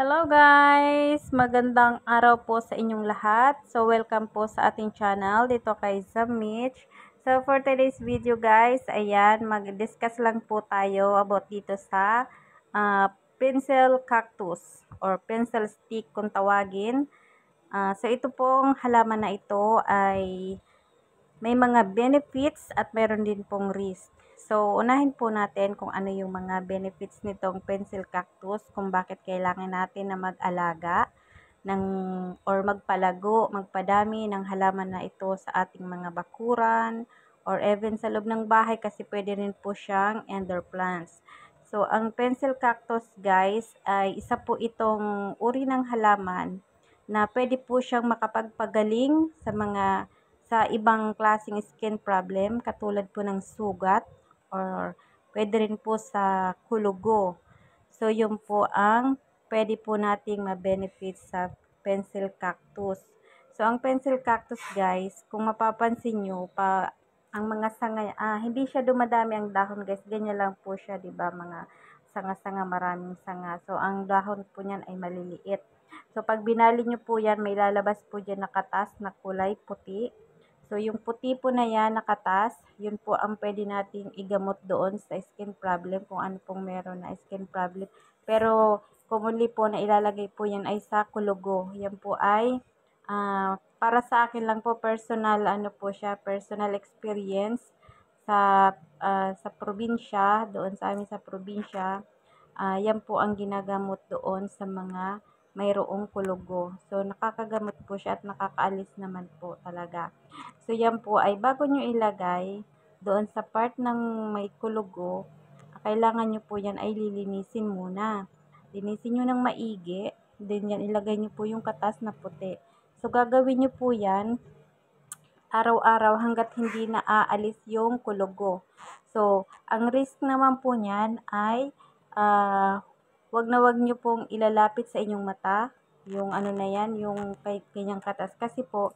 Hello guys! Magandang araw po sa inyong lahat. So welcome po sa ating channel dito kay Zamich. So for today's video guys, ayan, mag-discuss lang po tayo about dito sa pencil cactus or pencil stick kung tawagin. So ito pong halaman na ito ay may mga benefits at meron din pong risk. So, unahin po natin kung ano yung mga benefits nitong pencil cactus, kung bakit kailangan natin na mag-alaga ng or magpalago, magpadami ng halaman na ito sa ating mga bakuran or even sa loob ng bahay kasi pwede rin po siyang indoor plants. So, ang pencil cactus guys ay isa po itong uri ng halaman na pwede po siyang makapagpagaling sa ibang klaseng skin problem katulad po ng sugat or pwede rin po sa kulugo. So, yun po ang pwede po nating ma-benefit sa pencil cactus. So, ang pencil cactus guys, kung mapapansin nyo, ang mga sanga, hindi siya dumadami ang dahon guys, ganyan lang po siya, di ba mga sanga-sanga, maraming sanga. So, ang dahon po niyan ay maliliit. So, pag binali nyo po yan, may lalabas po dyan na katas na kulay puti. So, yung puti po na yan, nakatas, yun po ang pwede nating igamot doon sa skin problem, kung ano pong meron na skin problem. Pero, commonly po na ilalagay po yan ay sa kulugo. Yan po ay, para sa akin lang po, personal, personal experience sa probinsya, doon sa amin sa probinsya. Yan po ang ginagamot doon sa mga mayroong kulugo. So, nakakagamot po siya at nakakaalis naman po talaga. So, yan po ay bago nyo ilagay doon sa part ng may kulugo, kailangan nyo po yan ay lilinisin muna. Linisin nyo ng maigi, then yan ilagay nyo po yung katas na puti. So, gagawin nyo po yan araw-araw hanggat hindi na aalis yung kulugo. So, ang risk naman po niyan ay wag na wag nyo pong ilalapit sa inyong mata, yung ano na yan, yung kanyang katas. Kasi po,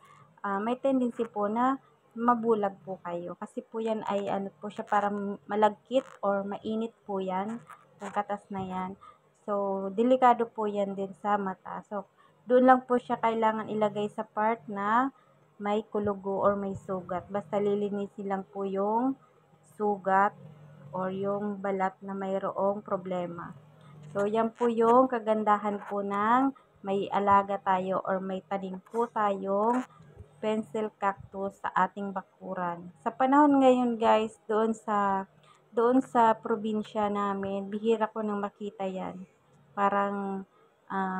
may tendency po na mabulag po kayo. Kasi po yan ay ano po siya, parang malagkit or mainit po yan, yung katas na yan. So, delikado po yan din sa mata. So, doon lang po siya kailangan ilagay sa part na may kulugo or may sugat. Basta lilinisin lang po yung sugat or yung balat na mayroong problema. So, yan po yung kagandahan po ng may alaga tayo or may tanim po tayong pencil cactus sa ating bakuran. Sa panahon ngayon guys, doon sa probinsya namin, bihira ko nang makita yan. Parang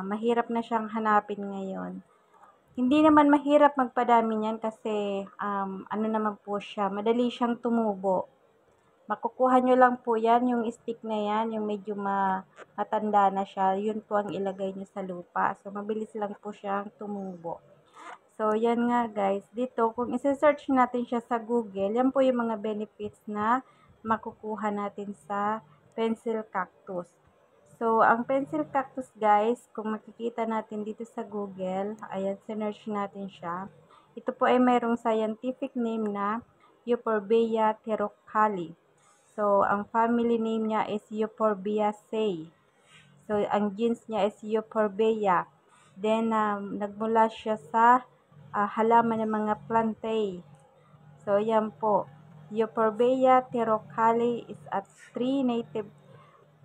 mahirap na siyang hanapin ngayon. Hindi naman mahirap magpadami niyan kasi ano naman po siya, madali siyang tumubo. Makukuha nyo lang po yan, yung stick na yan, yung medyo matanda na siya, yun po ang ilagay nyo sa lupa. So, mabilis lang po siyang tumubo. So, yan nga guys. Dito, kung isi-search natin siya sa Google, yan po yung mga benefits na makukuha natin sa pencil cactus. So, ang pencil cactus guys, kung makikita natin dito sa Google, ayan, sinerch natin siya. Ito po ay mayroong scientific name na Euphorbia terocali. So, ang family name niya is Euphorbiaceae. So, ang genes niya is Euphorbia. Then, nagmula siya sa halaman ng mga plantae. So, yan po. Euphorbia terocali is a tree native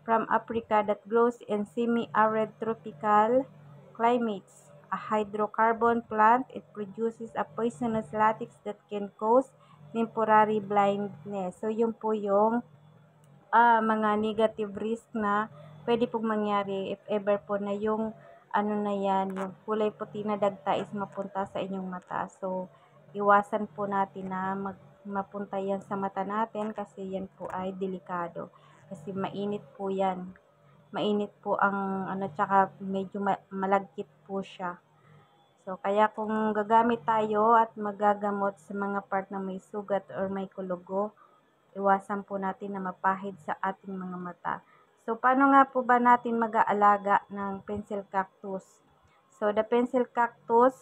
from Africa that grows in semi-arid tropical climates. A hydrocarbon plant, it produces a poisonous latex that can cause temporary blindness. So, yun po yung mga negative risk na pwede pong mangyari if ever po na yung ano na yan, yung kulay puti na dagta is mapunta sa inyong mata. So, iwasan po natin na mapunta yan sa mata natin kasi yan po ay delikado. Kasi mainit po yan. Mainit po ang ano, tsaka medyo malagkit po siya. So, kaya kung gagamit tayo at magagamot sa mga part na may sugat or may kulugo, iwasan po natin na mapahid sa ating mga mata. So, paano nga po ba natin mag-aalaga ng pencil cactus? So, the pencil cactus,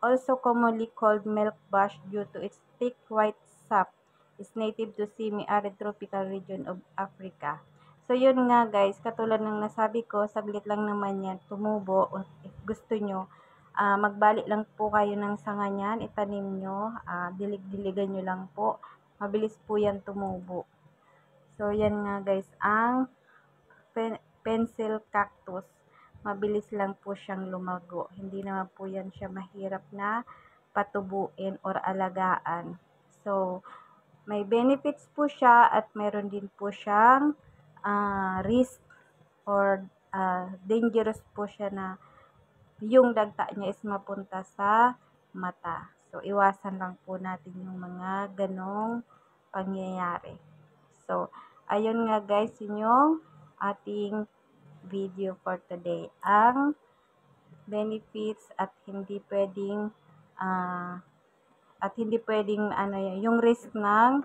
also commonly called milk bush due to its thick white sap, is native to semi-arid tropical region of Africa. So, yun nga guys, katulad ng nasabi ko, saglit lang naman yan tumubo. If gusto nyo, magbalik lang po kayo ng sanga niyan, itanim nyo, dilig-diligan nyo lang po. Mabilis po yan tumubo. So, yan nga guys, ang pencil cactus. Mabilis lang po siyang lumago. Hindi naman po yan siya mahirap na patubuin or alagaan. So, may benefits po siya at meron din po siyang risk or dangerous po siya na yung dagta niya is mapunta sa mata. So, iwasan lang po natin yung mga ganong pangyayari. So, ayun nga guys, yun yung ating video for today. Ang benefits at hindi pwedeng ano yung risk ng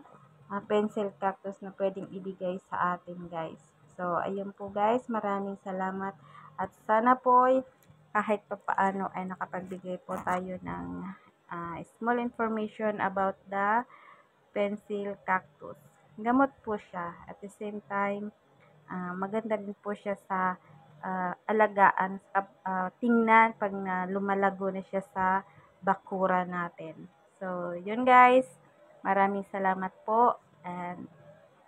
pencil cactus na pwedeng ibigay sa atin guys. So, ayun po guys, maraming salamat at sana po kahit papaano ay nakapagbigay po tayo ng small information about the pencil cactus. Gamot po siya. At the same time, maganda din po siya sa alagaan, tingnan pag lumalago na siya sa bakura natin. So, yun guys. Maraming salamat po and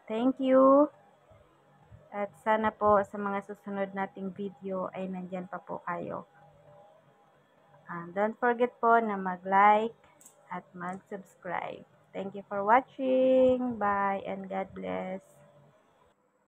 thank you. At sana po sa mga susunod nating video ay nandyan pa po kayo. Don't forget po na mag-like at mag-subscribe. Thank you for watching. Bye and God bless.